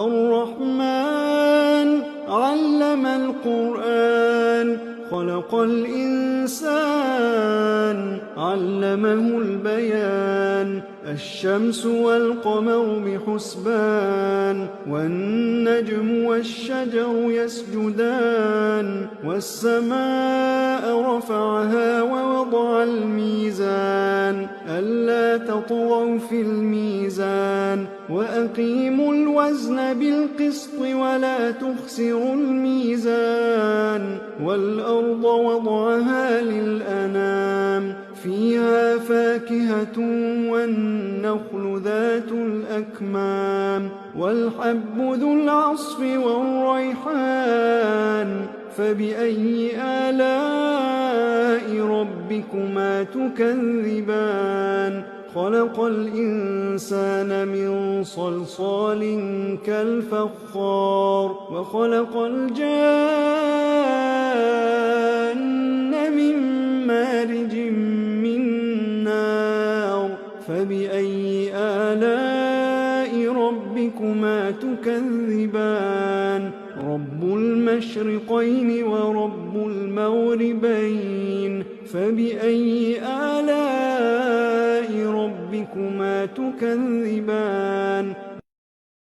الرحمن علم القرآن خلق الإنسان علمه البيان الشمس والقمر بحسبان والنجم والشجر يسجدان والسماء رفعها ووضع الميزان ألا تطغوا في الميزان وأقيموا الوزن بالقسط ولا تخسروا الميزان والأرض وضعها للأنام فيها فاكهة والنخل ذات الأكمام والحب ذو العصف والريحان فبأي آلاء ربكما تكذبان خلق الإنسان من صلصال كالفخار وخلق الجان من مارج من نار فبأي آلاء ربكما تكذبان رب المشرقين ورب المغربين فبأي آلاء ربكما تكذبان